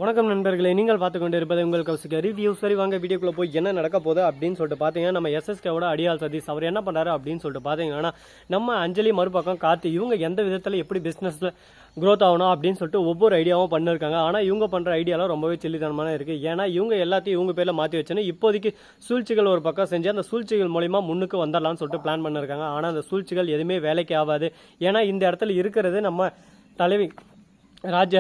வணக்கம் நண்பர்களே, நீங்கள் பார்த்து கொண்டு இருப்பது உங்கள் கௌசிக ரிவ்யூ. சரி வாங்க வீடியோக்குள்ளே போய் என்ன நடக்க போகுது அப்படின்னு சொல்லிட்டு பார்த்தீங்கன்னா, நம்ம எஸ்எஸ்கேவோட அடியால் சதீஷ் அவர் என்ன பண்ணுறாரு அப்படின்னு சொல்லிட்டு பார்த்தீங்கன்னா, நம்ம அஞ்சலி மறுபக்கம் கார்த்தி இவங்க எந்த விதத்தில் எப்படி பிஸ்னஸில் க்ரோத் ஆகணும் அப்படின்னு சொல்லிட்டு ஒவ்வொரு ஐடியாவும் பண்ணிருக்காங்க. ஆனால் இவங்க பண்ணுற ஐடியாலாம் ரொம்பவே சில்லித்தனமான இருக்குது. ஏன்னா இவங்க எல்லாத்தையும் இவங்க பேரில் மாற்றி வச்சுன்னு இப்போதைக்கு சூழ்ச்சிகள் ஒரு பக்கம் செஞ்சு அந்த சூழ்ச்சிகள் மூலிமா முன்னுக்கு வந்துடலாம்னு சொல்லிட்டு பிளான் பண்ணிருக்காங்க. ஆனால் அந்த சூழ்ச்சிகள் எதுவுமே வேலைக்கு ஆகாது. ஏன்னா இந்த இடத்துல இருக்கிறது நம்ம தலைவி ராஜ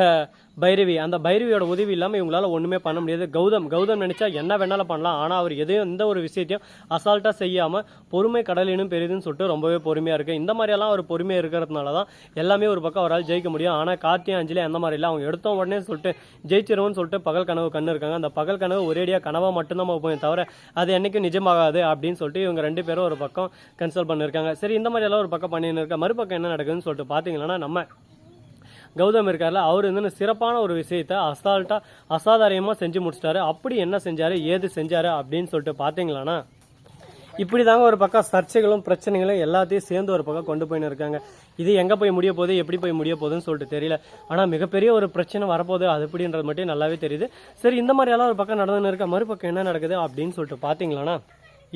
பைரவி. அந்த பைரவியோட உதவி இல்லாமல் இவங்களால ஒன்றுமே பண்ண முடியாது. கௌதம் நினைச்சா என்ன வேணாலும் பண்ணலாம். ஆனால் அவர் எந்த ஒரு விஷயத்தையும் அசால்ட்டாக செய்யாமல் பொறுமை கடலினும் பெரிதுன்னு சொல்லிட்டு ரொம்பவே பொறுமையாக இருக்குது. இந்த மாதிரியெல்லாம் அவர் பொறுமையாக இருக்கிறதுனால தான் எல்லாமே ஒரு பக்கம் அவரால் ஜெயிக்க முடியும். ஆனால் கார்த்தியும் அஞ்சலி அந்த மாதிரி இல்லை. அவங்க எடுத்தோம் உடனே சொல்லிட்டு ஜெயிச்சிருவோம்னு சொல்லிட்டு பகல் கனவு கண்ணு இருக்காங்க. அந்த பகல் கனவு ஒரேடியாக கனவாக மட்டும்தான் போய் தவிர அது என்றைக்கும் நிஜமாகாது அப்படின்னு சொல்லிட்டு இவங்க ரெண்டு பேரும் ஒரு பக்கம் கன்சல்ட் பண்ணியிருக்காங்க. சரி, இந்த மாதிரியெல்லாம் ஒரு பக்கம் பண்ணின்னு இருக்கா. மறுபக்கம் என்ன நடக்குதுன்னு சொல்லிட்டு பார்த்தீங்கன்னா, நம்ம கௌதம் இருக்கார்ல, அவர் வந்து சிறப்பான ஒரு விஷயத்தை அசாதாரியமாக செஞ்சு முடிச்சிட்டாரு. அப்படி என்ன செஞ்சாரு, ஏது செஞ்சாரு அப்படின்னு சொல்லிட்டு பார்த்தீங்களான்னா, இப்படி தாங்க ஒரு பக்கம் சர்ச்சைகளும் பிரச்சனைகளும் எல்லாத்தையும் சேர்ந்து ஒரு பக்கம் கொண்டு போயின்னு இருக்காங்க. இது எங்கே போய் முடிய போகுது, எப்படி போய் முடிய போகுதுன்னு சொல்லிட்டு தெரியல. ஆனால் மிகப்பெரிய ஒரு பிரச்சனை வரப்போகுது, அது எப்படின்றது மட்டும் நல்லாவே தெரியுது. சரி, இந்த மாதிரியெல்லாம் ஒரு பக்கம் நடந்துன்னு இருக்கா. மறுபக்கம் என்ன நடக்குது அப்படின்னு சொல்லிட்டு பார்த்தீங்களான்னா,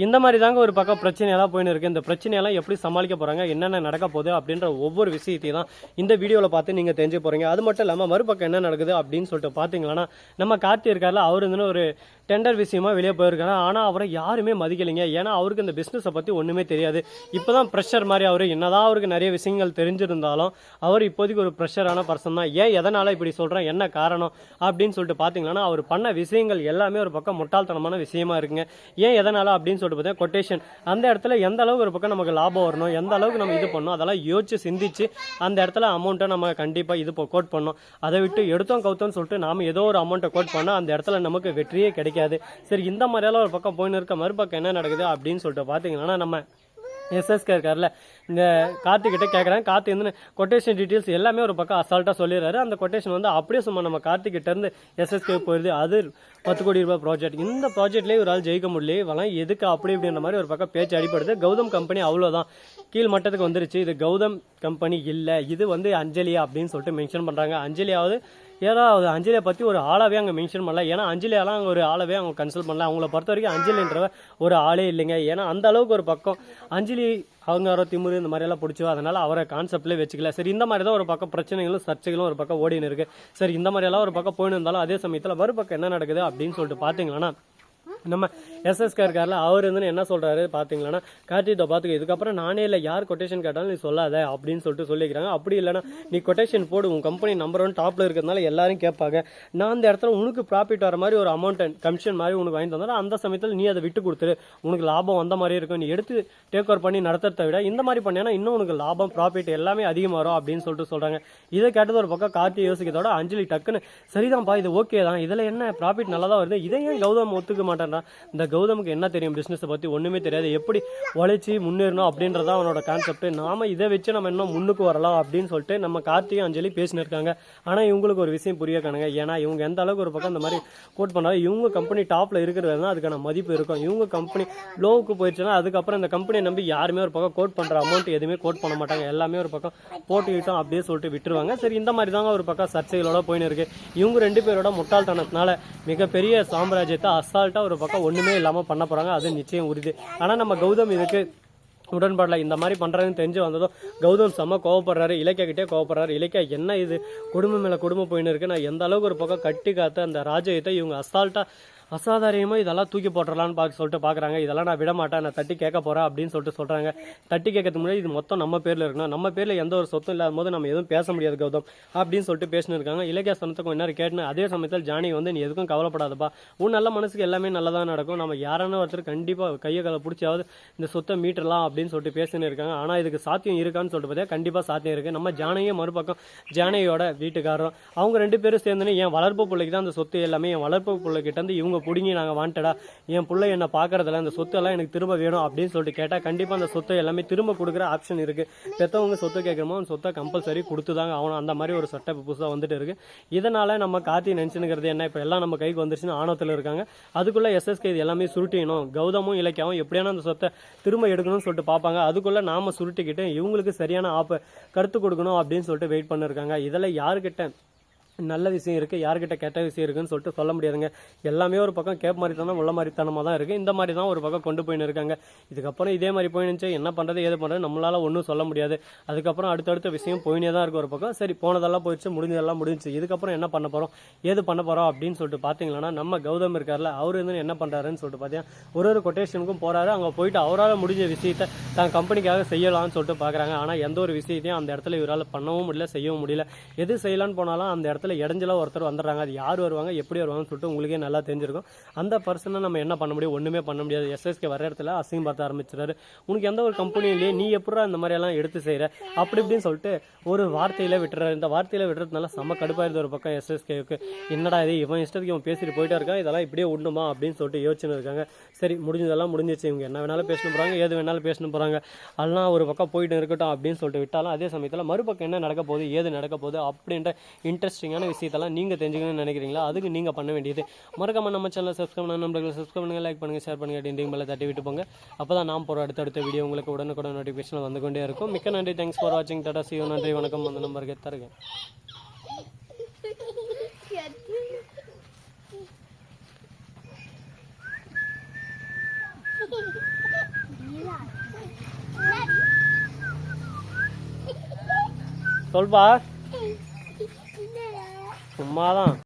இந்த மாதிரி தாங்க ஒரு பக்கம் பிரச்சனையெல்லாம் போயின்னு இருக்குது. இந்த பிரச்சனையெல்லாம் எப்படி சமாளிக்க போகிறாங்க, என்னென்ன நடக்க போகுது அப்படின்ற ஒவ்வொரு விஷயத்தையும் தான் இந்த வீடியோவில் பார்த்து நீங்கள் தெரிஞ்சு போகிறீங்க. அது மட்டும் இல்லாமல் மறுபக்கம் என்ன நடக்குது அப்படின்னு சொல்லிட்டு பார்த்தீங்கன்னா, நம்ம கார்த்தி இருக்கார்ல, அவர் வந்து ஒரு டெண்டர் விஷயமா வெளியே போயிருக்காரு. ஆனால் அவரை யாருமே மதிக்கலைங்க. ஏன்னா அவருக்கு இந்த பிஸ்னஸை பற்றி ஒன்றுமே தெரியாது. இப்போ தான் ப்ரெஷர் மாதிரி அவர் என்னதான் அவருக்கு நிறைய விஷயங்கள் தெரிஞ்சிருந்தாலும் அவர் இப்போதைக்கு ஒரு ப்ரெஷரான பர்சன் தான். ஏன் எதனால் இப்படி சொல்கிறேன், என்ன காரணம் அப்படின்னு சொல்லிட்டு பார்த்தீங்கன்னா, அவர் பண்ண விஷயங்கள் எல்லாமே ஒரு பக்கம் முட்டாள்தனமான விஷயமா இருக்குங்க. ஏன் எதனால் அப்படின்னு சொல்லிட்டு பார்த்தா, கொட்டேஷன் அந்த இடத்துல எந்த அளவுக்கு ஒரு பக்கம் நமக்கு லாபம் வரணும், எந்த அளவுக்கு நம்ம இது பண்ணணும், அதெல்லாம் யோசிச்சு சிந்திச்சு அந்த இடத்துல அமௌண்ட்டை நம்ம கண்டிப்பாக இது கோட் பண்ணோம். அதை விட்டு எடுத்தோம் கவுத்தோன்னு சொல்லிட்டு நாம் ஏதோ ஒரு அமௌண்ட்டை கோட் பண்ணால் அந்த இடத்துல நமக்கு வெற்றியே கிடைக்காது. சரி, இந்த மாதிரியெல்லாம் ஒரு பக்கம் போயின்னு இருக்க. மறுபக்கம் என்ன நடக்குது அப்படின்னு சொல்லிட்டு பார்த்தீங்கன்னா, நம்ம எஸ்எஸ்கே இருக்கார்ல, இந்த கார்த்திகிட்ட கேட்குறாங்க. கார்த்தி வந்து கொட்டேஷன் டீட்டெயில்ஸ் எல்லாமே ஒரு பக்கம் அசால்ட்டாக சொல்லிடுறாரு. அந்த கொட்டேஷன் வந்து அப்படியே சும்மா நம்ம கார்த்திகிட்ட இருந்து எஸ்எஸ்கே போயிடுது. அது 10 கோடி ரூபாய் ப்ராஜெக்ட். இந்த ப்ராஜெக்ட்லேயே ஒரு ஆள் ஜெயிக்க முடியல, இவெல்லாம் எதுக்கு அப்படி இப்படின்ற மாதிரி ஒரு பக்கம் பேச்சு அடிப்படுது. கௌதம் கம்பெனி அவ்வளோதான் கீழ் மட்டத்துக்கு வந்துருச்சு. இது கௌதம் கம்பெனி இல்லை, இது வந்து அஞ்சலியா அப்படின்னு சொல்லிட்டு மென்ஷன் பண்ணுறாங்க. அஞ்சலியாவது ஏதாவது அஞ்சலியை பற்றி ஒரு ஆளாவே அங்கே மென்ஷன் பண்ணல. ஏன்னா அஞ்சலியாலாம் அங்கே ஒரு ஆளாவே அவங்க கன்சல்ட் பண்ணல. அவங்கள பொறுத்த வரைக்கும் அஞ்சலின்ற ஒரு ஆளே இல்லைங்க. ஏன்னா அந்த அளவுக்கு ஒரு பக்கம் அஞ்சலி அவங்க திமுரு இந்த மாதிரியெல்லாம் பிடிச்சோ, அதனால அவரை கான்செப்ட்லேயே வச்சுக்கல. சரி, இந்த மாதிரி தான் ஒரு பக்கம் பிரச்சனைகளும் சர்ச்சைகளும் ஒரு பக்கம் ஓடின்னு இருக்கு. சரி, இந்த மாதிரியெல்லாம் ஒரு பக்கம் போயின்னு இருந்தாலும் அதே சமயத்தில் மறுபக்கம் என்ன நடக்குது அப்படின்னு சொல்லிட்டு பார்த்தீங்கன்னா, நம்ம எஸ்எஸ்கே இருக்கார்ல, அவர் வந்து என்ன சொல்றாரு பார்த்தீங்கன்னா, கார்த்திகை பார்த்துக்க, இதுக்கப்புறம் நானே இல்லை, யார் கொட்டேஷன் கேட்டாலும் நீ சொல்லாத அப்படின்னு சொல்லிட்டு சொல்லிக்கிறாங்க. அப்படி இல்லைன்னா நீ கொட்டேஷன் போடு, உன் கம்பெனி நம்பர் 1 டாப்ல இருக்கிறதுனால எல்லாரும் கேட்பாங்க. நான் அந்த இடத்துல உனக்கு ப்ராஃபிட் வர மாதிரி ஒரு அமௌண்ட் கமிஷன் மாதிரி உனக்கு வாங்கி தந்தாலும் அந்த சமயத்தில் நீ அதை விட்டு கொடுத்துரு, உனக்கு லாபம் வந்த மாதிரி இருக்கும். நீ எடுத்து டேக் ஓவர் பண்ணி நடத்துறதை விட இந்த மாதிரி பண்ணேன்னா இன்னும் உனக்கு லாபம் ப்ராஃபிட் எல்லாமே அதிகமாக வரும் அப்படின்னு சொல்லிட்டு சொல்றாங்க. இதை கேட்டது ஒரு பக்கம் கார்த்திகை யோசிக்கிறதோட அஞ்சலி டக்குன்னு சரிதான்ப்பா, இது ஓகே தான், இதில் என்ன ப்ராஃபிட் நல்லா தான் வருது, இதை ஏன் கௌதம் ஒத்துக்க மாட்டேன். இந்த கௌதமுக்கு என்ன தெரியும், பிசினஸை பத்தி ஒண்ணுமே தெரியாது, எப்படி உழைச்சி முன்னேறணும் அப்படின்றத அவனோட கான்செப்ட். நாம இதை வச்சு நம்ம இன்னும் முன்னுக்கு வரலாம் அப்படின்னு சொல்லிட்டு நம்ம கார்த்திகை அஞ்சலி பேசினிருக்காங்க. ஆனா இவங்களுக்கு ஒரு விஷயம் புரிய காணுங்க. ஏன்னா இவங்க எந்த அளவுக்கு ஒரு பக்கம் இந்த மாதிரி கோட் பண்ணாலும் இவங்க கம்பெனி டாப்ல இருக்கிறதுனா அதுக்கான மதிப்பு இருக்கும். இவங்க கம்பெனி லோவுக்கு போயிடுச்சுன்னா அதுக்கப்புறம் இந்த கம்பெனியை நம்பி யாருமே ஒரு பக்கம் கோட் பண்ற அமௌண்ட் எதுவுமே கோட் பண்ண மாட்டாங்க. எல்லாமே ஒரு பக்கம் போட்டுக்கிட்டோம் அப்படியே சொல்லிட்டு விட்டுருவாங்க. சரி, இந்த மாதிரி தாங்க ஒரு பக்கம் சர்ச்சைகளோட போயின்னு இருக்கு. இவங்க ரெண்டு பேரோட முட்டாள்தனத்தினால மிகப்பெரிய சாம்ராஜ்யத்தை அசால்ட்டா ஒரு பக்கம் ஒண்ணுமே இல்லாம பண்ண போறாங்க, அது நிச்சயம் உறுதி. ஆனா நம்ம கௌதம் இதுக்கு உடன்பாடல. இந்த மாதிரி பண்றதுன்னு தெரிஞ்சு வந்ததும் கௌதம் செம்ம கோவப்படுறாரு, இலக்கியா கிட்டே கோவப்படுறாரு. இலக்கியா என்ன இது குடும்பம் மேல குடும்பம் போயின்னு இருக்கு, நான் எந்த அளவுக்கு ஒரு பக்கம் கட்டி காத்த அந்த ராஜ்யத்தை இவங்க அசாதாரியமாக இதெல்லாம் தூக்கி போட்டுடலான்னு சொல்லிட்டு பார்க்குறாங்க. இதெல்லாம் நான் விட மாட்டேன், நான் தட்டி கேட்க போகிறேன் அப்படின்னு சொல்லிட்டு சொல்கிறாங்க. தட்டி கேட்கறதுக்கு முன்னாடி இது மொத்தம் நம்ம பேரில் இருக்கணும், நம்ம பேரில் எந்த ஒரு சொத்தும் இல்லாத போது நம்ம எதுவும் பேச முடியாது கௌதம் அப்படின்னு சொல்லிட்டு பேசினு இருக்காங்க. இலக்கிய சொன்னத்தை கொஞ்ச நேரம் கேட்டுன்னு அதே சமயத்தில் ஜானி வந்து நீ எதுக்கும் கவலைப்படாதப்பா, உன் நல்ல மனசுக்கு எல்லாமே நல்லதாக நடக்கும், நம்ம யாரான ஒருத்தர் கண்டிப்பாக கையை காலை பிடிச்சாவது இந்த சொத்தை மீட்டரலாம் அப்படின்னு சொல்லிட்டு பேசினு இருக்காங்க. ஆனால் இதுக்கு சாத்தியம் இருக்கான்னு சொல்லிட்டு பார்த்தா கண்டிப்பாக சாத்தியம் இருக்குது. நம்ம ஜானையே மறுபக்கம் ஜானையோட வீட்டுக்காரரும் அவங்க ரெண்டு பேரும் சேர்ந்துன்னு என் வளர்ப்பு பிள்ளைக்கு தான் அந்த சொத்து எல்லாமே, என் வளர்ப்பு பிள்ளைகிட்ட இருந்து இவங்க பிடிங்கி நாங்கள் வாண்டடா, என் பிள்ளை என்ன பார்க்கறதில்ல, அந்த சொத்து எல்லாம் எனக்கு திரும்ப வேணும் அப்படின்னு சொல்லிட்டு கேட்டால் கண்டிப்பாக அந்த சொத்தை எல்லாமே திரும்ப கொடுக்குற ஆப்ஷன் இருக்குது. பெற்றவங்க சொத்து கேட்குறமோ அந்த சொத்தை கம்பல்சரி கொடுத்துதாங்க ஆகணும். அந்த மாதிரி ஒரு சட்டம் புதுசாக வந்துட்டு இருக்கு. இதனால நம்ம கார்த்தி நினைச்சுங்கிறது என்ன, இப்போ எல்லாம் நம்ம கைக்கு வந்துருச்சுன்னு ஆணவத்தில் இருக்காங்க. அதுக்குள்ள எஸ்எஸ்கே இது எல்லாமே சுருட்டிக்கணும், கௌதமும் இலக்கியாவும் எப்படியான அந்த சொத்தை திரும்ப எடுக்கணும்னு சொல்லிட்டு பார்ப்பாங்க. அதுக்குள்ள நாம சுருட்டிக்கிட்டு இவங்களுக்கு சரியான கருத்து கொடுக்கணும் அப்படின்னு சொல்லிட்டு வெயிட் பண்ணிருக்காங்க. இதில் யாருக்கிட்ட நல்ல விஷயம் இருக்குது, யார்கிட்ட கெட்ட விஷயம் இருக்குன்னு சொல்லிட்டு சொல்ல முடியாதுங்க. எல்லாமே ஒரு பக்கம் கேப் மாதிரித்தனம் உள்ள மாதிரித்தனமாக தான் இருக்குது. இந்த மாதிரி தான் ஒரு பக்கம் கொண்டு போயின்னு இருக்காங்க. இதுக்கப்புறம் இதே மாதிரி போயினுச்சு என்ன பண்ணுறது ஏது பண்ணுறது நம்மளால் ஒன்றும் சொல்ல முடியாது. அதுக்கப்புறம் அடுத்தடுத்த விஷயம் போயினே தான் இருக்குது ஒரு பக்கம். சரி போனதெல்லாம் போயிடுச்சு, முடிஞ்சதெல்லாம் முடிஞ்சு. இதுக்கப்புறம் என்ன பண்ண போகிறோம் ஏது பண்ண போகிறோம் அப்படின்னு சொல்லிட்டு பார்த்தீங்கன்னா நம்ம கௌதம் இருக்கார்ல, அவர் வந்து என்ன பண்ணுறாருன்னு சொல்லிட்டு பார்த்தீங்கன்னா ஒரு கொட்டேஷனுக்கும் போகிறாரு. அங்கே போயிட்டு அவரால் முடிஞ்ச விஷயத்தை தான் கம்பெனிக்காக செய்யலாம்னு சொல்லிட்டு பார்க்குறாங்க. ஆனால் எந்த ஒரு விஷயத்தையும் அந்த இடத்துல இவரால் பண்ணவும் முடியல, செய்யவும் முடியல. எது செய்யலான்னு போனாலும் அந்த இடத்துல இடைஞ்சலாக ஒருத்தர் வந்துடுறாங்க. அது யார் வருவாங்க எப்படி வருவாங்கன்னு சொல்லிட்டு உங்களுக்கே நல்லா தெரிஞ்சிருக்கும். அந்த பர்சனை நம்ம என்ன பண்ண முடியும், ஒன்றுமே பண்ண முடியாது. எஸ்எஸ்கே வர இடத்துல அசிங்கம் பார்த்து ஆரம்பிச்சிடாரு. உனக்கு எந்த ஒரு கம்பெனிலேயே நீ எப்படா இந்த மாதிரியெல்லாம் எடுத்து செய்கிற அப்படி இப்படின்னு சொல்லிட்டு ஒரு வார்த்தையில் விட்டுறாரு. இந்த வார்த்தையில் விட்டுறதுனால செம்ம கடுப்பாயிருது ஒரு பக்கம் எஸ்எஸ்கேவுக்கு. என்னடா இது இவன் இஷ்டத்துக்கு இவன் பேசிட்டு போயிட்டே இருக்கான், இதெல்லாம் இப்படியே விடணுமா அப்படின்னு சொல்லிட்டு யோசிச்சுன்னு இருக்காங்க. சரி முடிஞ்சதெல்லாம் முடிஞ்சிச்சு, இவங்க என்ன வேணாலும் பேசணும் போகிறாங்க, ஏது வேணாலும் பேசணும் போகிறாங்க, அதெல்லாம் ஒரு பக்கம் போயிட்டு இருக்கட்டும் அப்படின்னு சொல்லிட்டு விட்டாலும் அதே சமயத்தில் மறுபக்கம் என்ன நடக்க போகுது ஏது நடக்க போகுது அப்படின்ற இன்ட்ரெஸ்டிங்கான விஷயத்தெல்லாம் நீங்கள் தெரிஞ்சுக்கணும்னு நினைக்கிறீங்களா? அதுக்கு நீங்கள் பண்ண வேண்டியது மறக்காம நம்ம சேனல் சப்ஸ்கிரைப் பண்ண நம்மளுக்கு சப்ஸ்கிரைப் பண்ணுங்கள், லைக் பண்ணுங்கள், ஷேர் பண்ணுங்கள், டிண்டிங் மேலே தட்டி விட்டு போங்க. அப்போ தான் நாம் போகிற அடுத்தடுத்த வீடியோ உங்களுக்கு உடனுக்குடன் நோட்டிஃபிகேஷன் வந்து கொண்டே இருக்கும். மிக்க நன்றி, தேங்க்ஸ் ஃபார் வாட்சிங், டாடா see you, நன்றி வணக்கம். அந்த நம்பருக்கு தருங்க. சொல்பா சும்மாதான்.